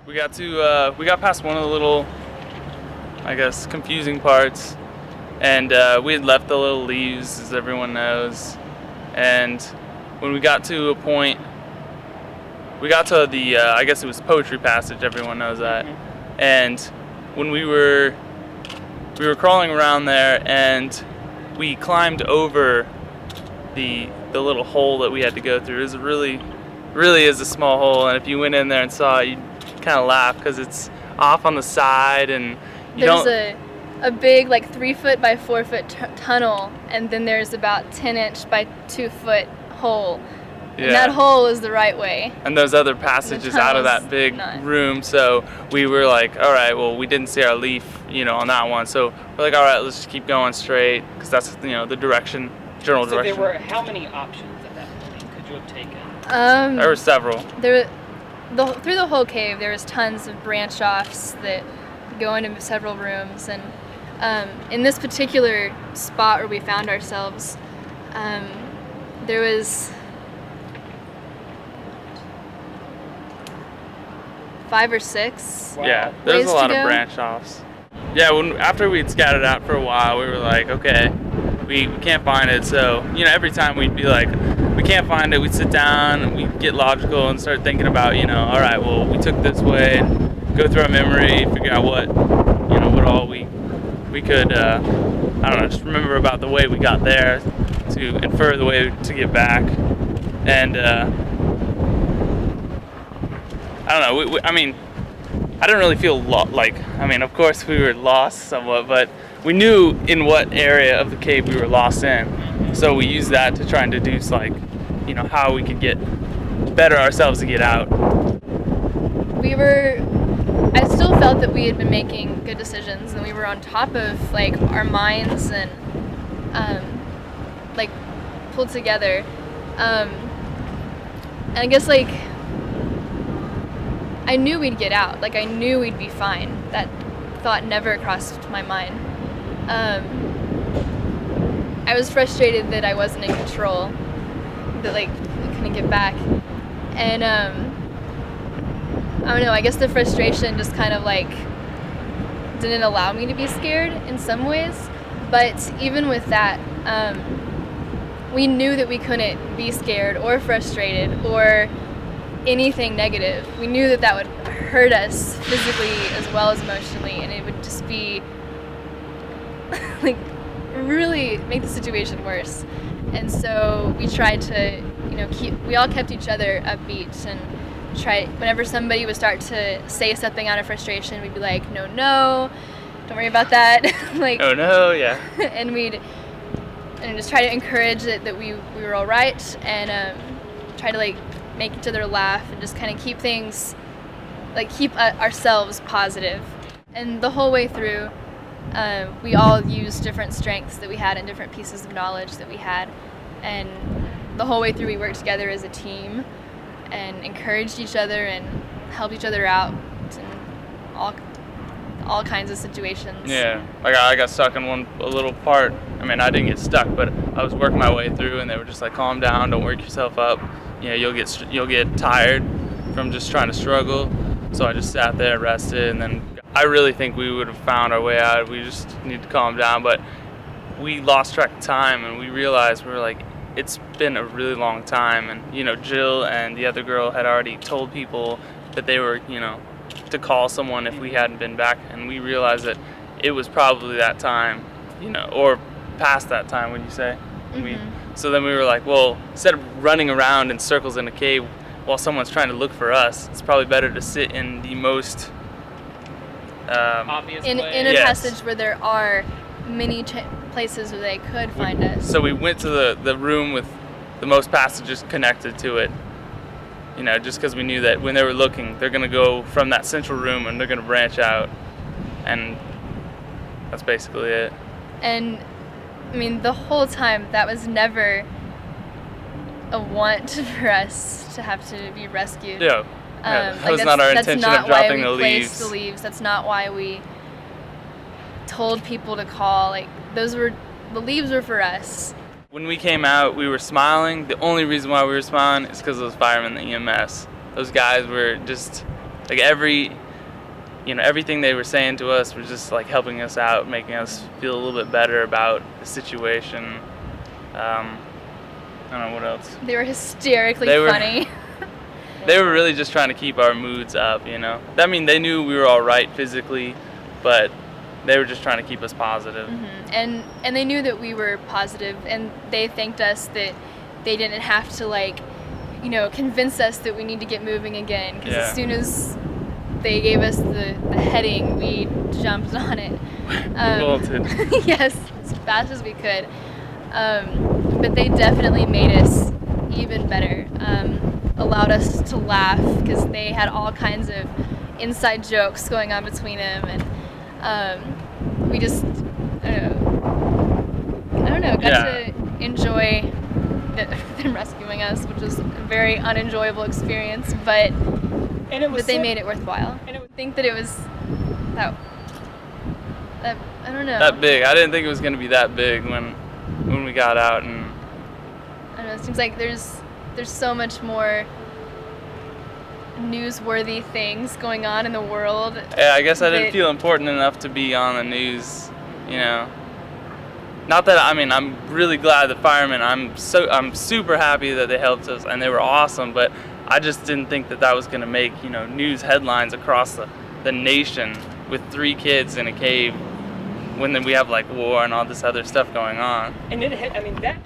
We got past one of the little, I guess, confusing parts, and we had left the little leaves, as everyone knows. And when we got to a point, we got to the, I guess it was Poetry Passage, everyone knows that. Mm-hmm. And when we were crawling around there, and we climbed over the little hole that we had to go through. It was really is a small hole, and if you went in there and saw it, you'd kind of laugh because it's off on the side, and there's a big, like, 3-foot by 4-foot tunnel, and then there's about 10-inch by 2-foot hole. Yeah. And that hole is the right way. And there's other passages out of that big room, so we were like, all right, well, we didn't see our leaf, on that one, so we're like, all right, let's just keep going straight, because that's, the general direction. So there were how many options at that point could you have taken? There were several. Through the whole cave, there was tons of branch offs that go into several rooms, and in this particular spot where we found ourselves, there was 5 or 6. Wow. Yeah, there's a lot of branch offs. Yeah, after we'd scattered out for a while, we were like, okay, we can't find it. So, every time we'd be like, we can't find it, we'd sit down and we'd get logical and start thinking about, all right, well, we took this way, and go through our memory, figure out what all we could, I don't know, just remember about the way we got there to infer the way to get back. And, I don't know, I didn't really feel of course we were lost somewhat, but we knew in what area of the cave we were lost in. So we used that to try and deduce, how we could get better ourselves to get out. I still felt that we had been making good decisions, and we were on top of, our minds and, pulled together. And I guess, I knew we'd get out. I knew we'd be fine. That thought never crossed my mind. I was frustrated that I wasn't in control, that we couldn't get back. And I don't know, I guess the frustration just kind of didn't allow me to be scared in some ways. But even with that, we knew that we couldn't be scared or frustrated or anything negative. We knew that would hurt us physically as well as emotionally, and it would just be really make the situation worse. And so we tried to we all kept each other upbeat, and whenever somebody would start to say something out of frustration, we'd be like, no, don't worry about that. Oh no, yeah. And we'd just try to encourage it that we were all right, and try to make each other laugh, and just kind of keep things, keep ourselves positive. And the whole way through, we all used different strengths that we had and different pieces of knowledge that we had. And the whole way through, we worked together as a team and encouraged each other and helped each other out in all kinds of situations. Yeah, I got stuck in a little part. I didn't get stuck, but I was working my way through, and they were just like, calm down, don't work yourself up. You'll get tired from just trying to struggle. So I just sat there, rested, and then I really think we would have found our way out. We just need to calm down. But we lost track of time, and we realized it's been a really long time. And Jill and the other girl had already told people that they were to call someone if we hadn't been back, and we realized that it was probably that time, or past that time, would you say? Mm-hmm. So then we were like, well, instead of running around in circles in a cave while someone's trying to look for us, it's probably better to sit in the most obvious in a passage where there are many places where they could find us. So we went to the room with the most passages connected to it, just because we knew that when they were looking, they're going to go from that central room and they're going to branch out, and that's basically it. And the whole time, that was never a want for us to have to be rescued. Yeah. That was not our intention of dropping the leaves. The leaves. That's not why we told people to call. The leaves were for us. When we came out, we were smiling. The only reason why we were smiling is because of those firemen, the EMS. Those guys were just like everything they were saying to us was just like helping us out, making us feel a little bit better about the situation. I don't know what else. They were hysterically funny. They were really just trying to keep our moods up, you know. I mean, they knew we were all right physically, but they were just trying to keep us positive. And they knew that we were positive, and they thanked us that they didn't have to convince us that we need to get moving again. Because as soon as they gave us the heading, we jumped on it. Bolted. Yes, as fast as we could. But they definitely made us even better. Allowed us to laugh because they had all kinds of inside jokes going on between them, and we just got to enjoy them rescuing us, which was a very unenjoyable experience, but they made it worthwhile. And I would think that it was that I don't know. That big. I didn't think it was going to be that big when we got out, and I don't know. It seems like there's so much more newsworthy things going on in the world. Yeah, I guess I didn't feel important enough to be on the news, you know. Not that, I mean, I'm really glad the firemen, I'm super happy that they helped us and they were awesome, but I just didn't think that was going to make, news headlines across the nation with 3 kids in a cave when we have like war and all this other stuff going on. And that